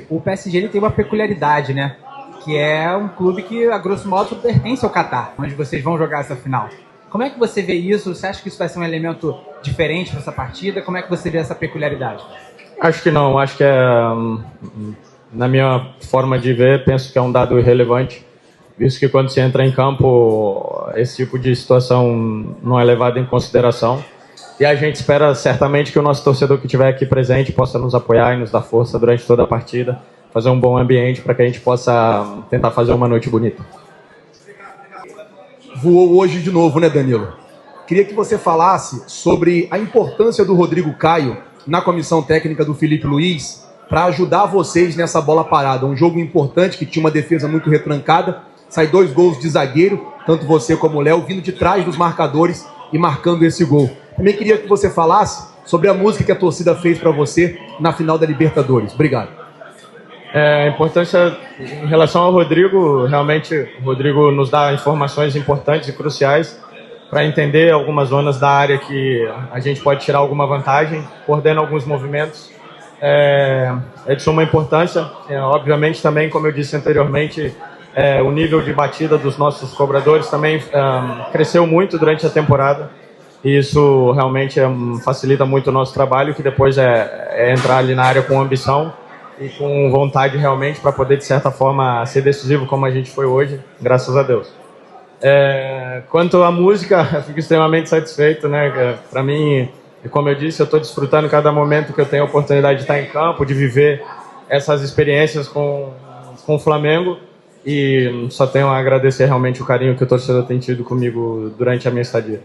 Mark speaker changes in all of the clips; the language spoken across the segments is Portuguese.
Speaker 1: o PSG ele tem uma peculiaridade, né? Que é um clube que, a grosso modo, pertence ao Catar, onde vocês vão jogar essa final. Como é que você vê isso? Você acha que isso vai ser um elemento diferente para essa partida? Como é que você vê essa peculiaridade?
Speaker 2: Acho que não. Acho que na minha forma de ver, penso que é um dado irrelevante, visto que quando se entra em campo, esse tipo de situação não é levado em consideração. E a gente espera certamente que o nosso torcedor que estiver aqui presente possa nos apoiar e nos dar força durante toda a partida, fazer um bom ambiente para que a gente possa tentar fazer uma noite bonita.
Speaker 3: Voou hoje de novo, né, Danilo? Queria que você falasse sobre a importância do Rodrigo Caio na comissão técnica do Filipe Luiz para ajudar vocês nessa bola parada. Um jogo importante que tinha uma defesa muito retrancada, sai 2 gols de zagueiro, tanto você como o Léo, vindo de trás dos marcadores e marcando esse gol. Também queria que você falasse sobre a música que a torcida fez para você na final da Libertadores. Obrigado.
Speaker 2: A importância em relação ao Rodrigo, realmente o Rodrigo nos dá informações importantes e cruciais para entender algumas zonas da área que a gente pode tirar alguma vantagem, coordena alguns movimentos. É de suma importância. Obviamente também, como eu disse anteriormente, o nível de batida dos nossos cobradores também cresceu muito durante a temporada. E isso realmente facilita muito o nosso trabalho, que depois é entrar ali na área com ambição e com vontade realmente para poder, de certa forma, ser decisivo como a gente foi hoje, graças a Deus. Quanto à música, eu fico extremamente satisfeito, né? Para mim, como eu disse, eu estou desfrutando cada momento que eu tenho a oportunidade de estar em campo, de viver essas experiências com o Flamengo, e só tenho a agradecer realmente o carinho que o torcedor tem tido comigo durante a minha estadia.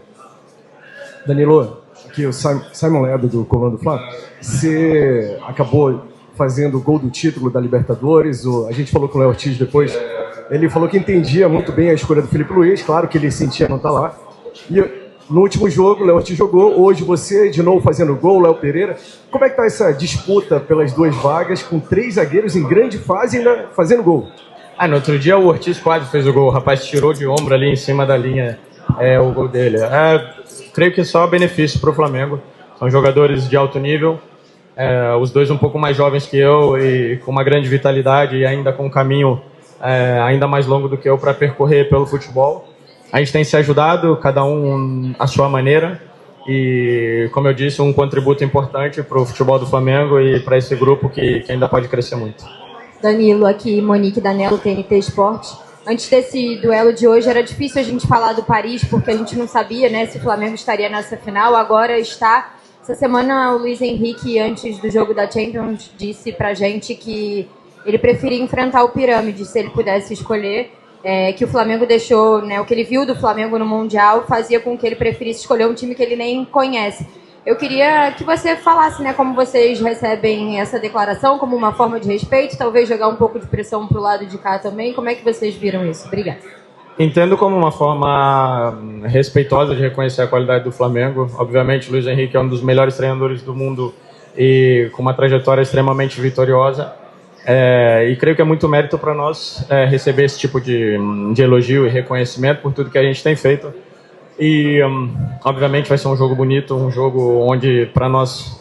Speaker 4: Danilo, aqui o Simon Ledo do Comando Fla. Você acabou fazendo o gol do título da Libertadores. A gente falou com o Léo Ortiz depois. Ele falou que entendia muito bem a escolha do Filipe Luiz. Claro que ele sentia não estar lá. E no último jogo, o Léo Ortiz jogou. Hoje você, de novo, fazendo gol, Léo Pereira. Como é que está essa disputa pelas 2 vagas, com 3 zagueiros em grande fase e ainda fazendo gol?
Speaker 2: No outro dia o Ortiz quase fez o gol. O rapaz tirou de ombro ali em cima da linha o gol dele. Creio que só benefício para o Flamengo. São jogadores de alto nível. Os dois um pouco mais jovens que eu e com uma grande vitalidade e ainda com um caminho ainda mais longo do que eu para percorrer pelo futebol. A gente tem se ajudado, cada um à sua maneira, e, como eu disse, um contributo importante para o futebol do Flamengo e para esse grupo que ainda pode crescer muito.
Speaker 5: Danilo, aqui Monique Danello, TNT Esporte. Antes desse duelo de hoje, era difícil a gente falar do Paris, porque a gente não sabia, né, se o Flamengo estaria nessa final. Agora está. Essa semana o Luiz Henrique, antes do jogo da Champions, disse pra gente que ele preferia enfrentar o Pirâmide, se ele pudesse escolher, que o Flamengo deixou, né, o que ele viu do Flamengo no Mundial fazia com que ele preferisse escolher um time que ele nem conhece. Eu queria que você falasse, né, como vocês recebem essa declaração, como uma forma de respeito, talvez jogar um pouco de pressão pro lado de cá também. Como é que vocês viram isso? Obrigada.
Speaker 2: Entendo como uma forma respeitosa de reconhecer a qualidade do Flamengo. Obviamente, o Luiz Henrique é um dos melhores treinadores do mundo e com uma trajetória extremamente vitoriosa. E creio que é muito mérito para nós receber esse tipo de elogio e reconhecimento por tudo que a gente tem feito. E, obviamente, vai ser um jogo bonito, um jogo onde, para nós,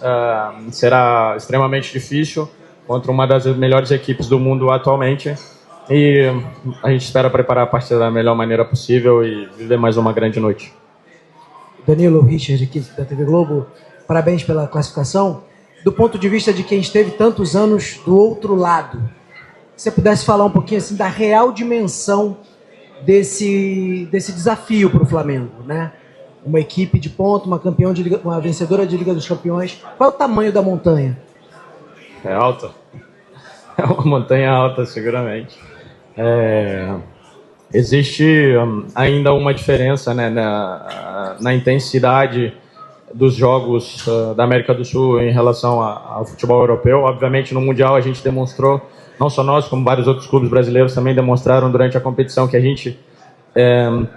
Speaker 2: será extremamente difícil, contra uma das melhores equipes do mundo atualmente. E a gente espera preparar a partida da melhor maneira possível e viver mais uma grande noite.
Speaker 6: Danilo, Richard, aqui da TV Globo, parabéns pela classificação. Do ponto de vista de quem esteve tantos anos do outro lado, se você pudesse falar um pouquinho assim da real dimensão desse desafio para o Flamengo, né? Uma equipe de ponta, uma vencedora de Liga dos Campeões. Qual é o tamanho da montanha?
Speaker 2: É alta. É uma montanha alta, seguramente. Existe ainda uma diferença, né, na intensidade dos jogos da América do Sul em relação ao futebol europeu. Obviamente, no Mundial a gente demonstrou, não só nós, como vários outros clubes brasileiros também demonstraram durante a competição, que a gente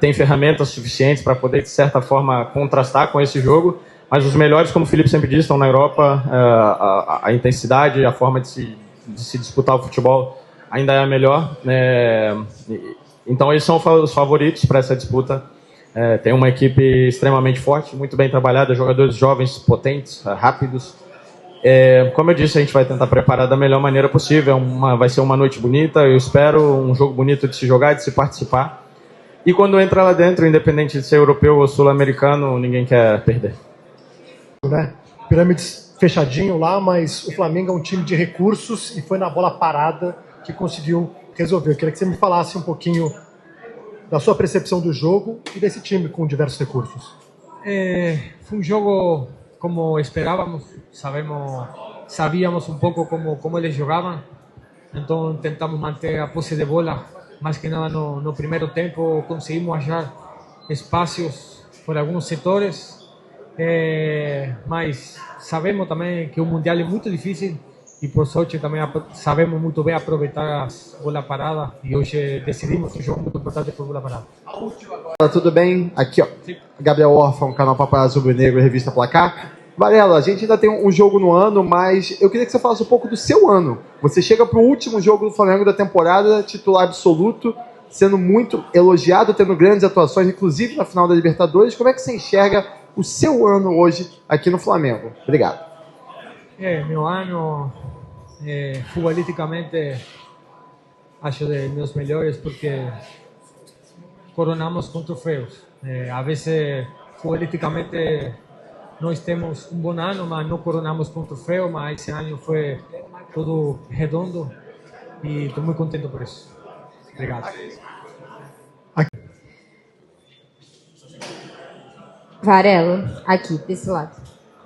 Speaker 2: tem ferramentas suficientes para poder, de certa forma, contrastar com esse jogo, mas os melhores, como o Felipe sempre disse, estão na Europa. A intensidade, a forma de se disputar o futebol ainda é a melhor. Então, eles são os favoritos para essa disputa. Tem uma equipe extremamente forte, muito bem trabalhada, jogadores jovens, potentes, rápidos. Como eu disse, a gente vai tentar preparar da melhor maneira possível. Vai ser uma noite bonita, eu espero, um jogo bonito de se jogar, de se participar. E quando entra lá dentro, independente de ser europeu ou sul-americano, ninguém quer perder.
Speaker 7: Né? Pirâmides fechadinho lá, mas o Flamengo é um time de recursos e foi na bola parada que conseguiu resolver. Eu queria que você me falasse um pouquinho da sua percepção do jogo e desse time com diversos recursos.
Speaker 8: Fue un juego como esperábamos, sabíamos un poco cómo ellos jugaban, entonces intentamos mantener a posse de bola, más que nada no primeiro tempo conseguimos hallar espacios por algunos sectores, mas sabemos también que un mundial es muy difícil y por sorte también sabemos muy bien aproveitar as bolas paradas e hoje decidimos um jogo muito importante por bola parada.
Speaker 9: Tudo bem? Aqui, ó. Gabriel Orfão, canal Paparazzo Rubro-Negro, revista Placar. Varela, a gente ainda tem um jogo no ano, mas eu queria que você falasse um pouco do seu ano. Você chega para o último jogo do Flamengo da temporada, titular absoluto, sendo muito elogiado, tendo grandes atuações, inclusive na final da Libertadores. Como é que você enxerga o seu ano hoje aqui no Flamengo? Obrigado.
Speaker 8: Meu ano, futbolisticamente, acho de meus melhores porque coronamos com troféus. A vezes, futbolisticamente, nós temos um bom ano, mas não coronamos com troféu, mas esse ano foi tudo redondo e estou muito contente por isso. Obrigado.
Speaker 5: Varelo, aqui, desse lado.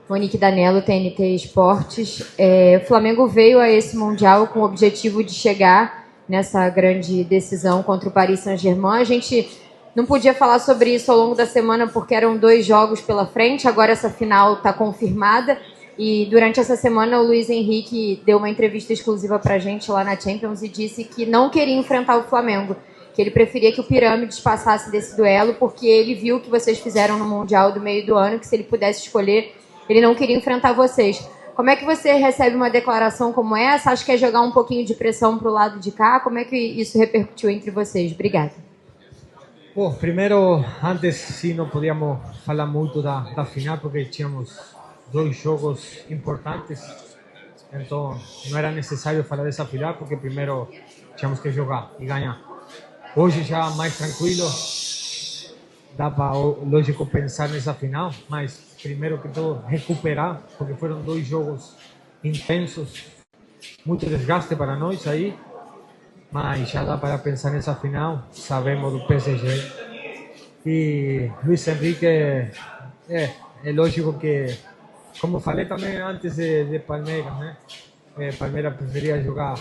Speaker 5: Monique Danello, TNT Esportes. O Flamengo veio a esse Mundial com o objetivo de chegar nessa grande decisão contra o Paris Saint-Germain. A gente não podia falar sobre isso ao longo da semana porque eram 2 jogos pela frente, agora essa final está confirmada. E durante essa semana o Luiz Henrique deu uma entrevista exclusiva para a gente lá na Champions e disse que não queria enfrentar o Flamengo, que ele preferia que o Pirâmides passasse desse duelo porque ele viu o que vocês fizeram no Mundial do meio do ano, que se ele pudesse escolher, ele não queria enfrentar vocês. Como é que você recebe uma declaração como essa? Acho que é jogar um pouquinho de pressão para o lado de cá. Como é que isso repercutiu entre vocês? Obrigada.
Speaker 8: Bom, primeiro, antes sim não podíamos falar muito da final porque tínhamos 2 jogos importantes. Então não era necessário falar dessa final porque primeiro tínhamos que jogar e ganhar. Hoje já mais tranquilo, dá para, lógico, pensar nessa final, mas primeiro que tudo recuperar, porque foram 2 jogos intensos, muito desgaste para nós aí, mas já dá para pensar nessa final, sabemos do PSG. E Luiz Henrique, é lógico que, como falei também antes de Palmeiras, né? Palmeiras preferia jogar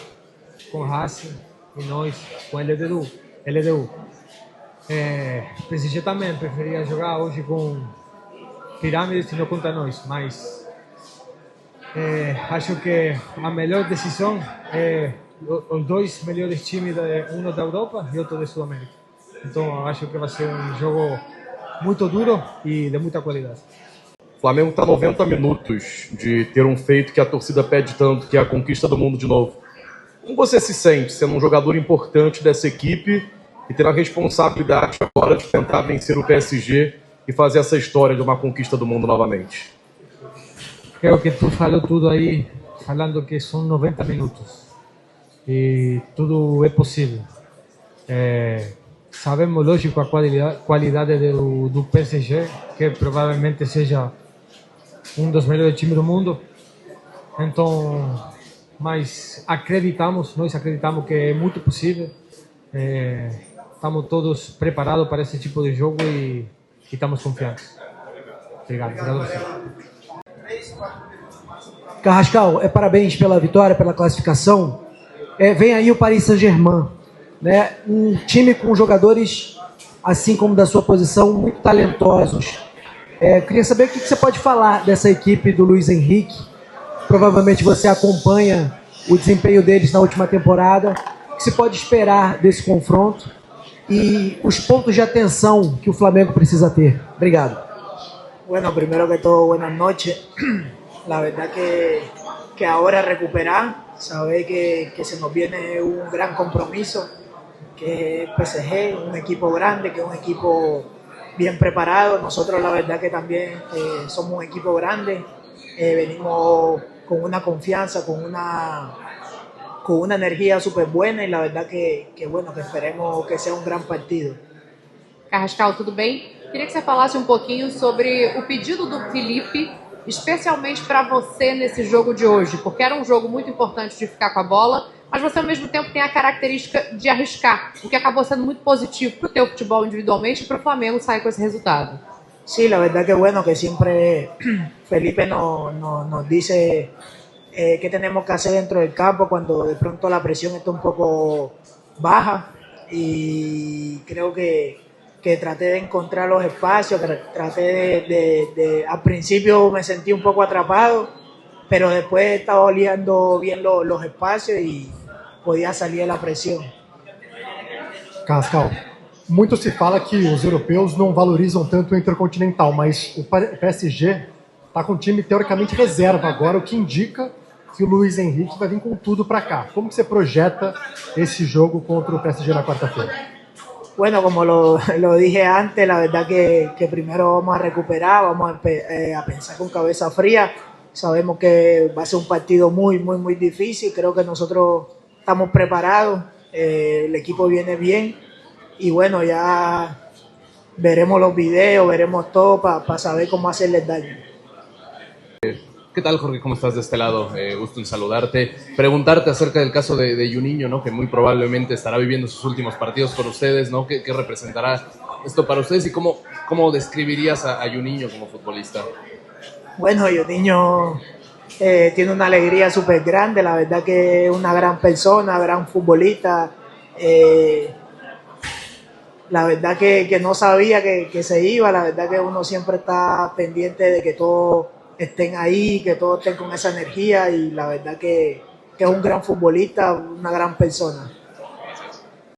Speaker 8: com Racing e nós com LDU. PSG também preferia jogar hoje com Pirâmides e não contra nós, mas acho que a melhor decisão é os 2 melhores times, um da Europa e outro da Sudamérica. Então acho que vai ser um jogo muito duro e de muita qualidade.
Speaker 3: O Flamengo está 90 minutos de ter um feito que a torcida pede tanto, que é a conquista do mundo de novo. Como você se sente sendo um jogador importante dessa equipe e ter a responsabilidade agora de tentar vencer o PSG e fazer essa história de uma conquista do mundo novamente?
Speaker 8: Creo que tu falou tudo aí, falando que são 90 minutos e tudo é possível. Sabemos, lógico, a qualidade do PSG, que provavelmente seja um dos melhores times do mundo. Então, mas nós acreditamos que é muito possível. Estamos todos preparados para esse tipo de jogo e estamos confiantes. Obrigado.
Speaker 6: Carrascal, parabéns pela vitória, pela classificação. Vem aí o Paris Saint-Germain, né? Um time com jogadores, assim como da sua posição, muito talentosos. Queria saber o que você pode falar dessa equipe do Luiz Henrique. Provavelmente você acompanha o desempenho deles na última temporada. O que se pode esperar desse confronto e os pontos de atenção que o Flamengo precisa ter? Obrigado.
Speaker 10: Bueno, primero que todo, buenas noches. La verdad que ahora recuperar, saber que se nos viene un gran compromiso, que es PSG, un equipo grande, que es un equipo bien preparado. Nosotros la verdad que también somos un equipo grande, venimos con una confianza, con una energía súper buena y la verdad que bueno, que esperemos que sea um grande partido.
Speaker 11: Carrascal, tudo bem? Queria que você falasse um pouquinho sobre o pedido do Felipe, especialmente para você nesse jogo de hoje, porque era um jogo muito importante de ficar com a bola, mas você ao mesmo tempo tem a característica de arriscar, o que acabou sendo muito positivo para o teu futebol individualmente e para o Flamengo sair com esse resultado.
Speaker 10: Sí, la verdad que bueno, que siempre Felipe nos dice qué tenemos que hacer dentro del campo cuando de pronto la presión está un poco baja y creo que traté de encontrar los espacios, que traté al principio me sentí un poco atrapado, pero después estaba oliendo bien los espacios y podía salir de la presión.
Speaker 7: Carrascal, muito se fala que os europeus não valorizam tanto o Intercontinental, mas o PSG está com um time teoricamente reserva agora, o que indica que o Luiz Henrique vai vir com tudo para cá. Como que você projeta esse jogo contra o PSG na quarta-feira?
Speaker 10: Bueno, como lo dije antes, la verdad que primero vamos a recuperar, vamos a pensar con cabeza fría. Sabemos que va a ser un partido muy, muy, muy difícil. Creo que nosotros estamos preparados, el equipo viene bien y bueno, ya veremos los videos, veremos todo para saber cómo hacerles daño.
Speaker 12: ¿Qué tal, Jorge? ¿Cómo estás de este lado? Gusto en saludarte. Preguntarte acerca del caso de Juninho, ¿no? Que muy probablemente estará viviendo sus últimos partidos con ustedes, ¿no? ¿Qué representará esto para ustedes y cómo describirías a Juninho como futbolista?
Speaker 10: Bueno, Juninho tiene una alegría súper grande, la verdad que es una gran persona, gran futbolista. La verdad que no sabía que se iba, la verdad que uno siempre está pendiente de que todos estén ahí, que todos estén con esa energía y la verdad que es un gran futbolista, una gran persona.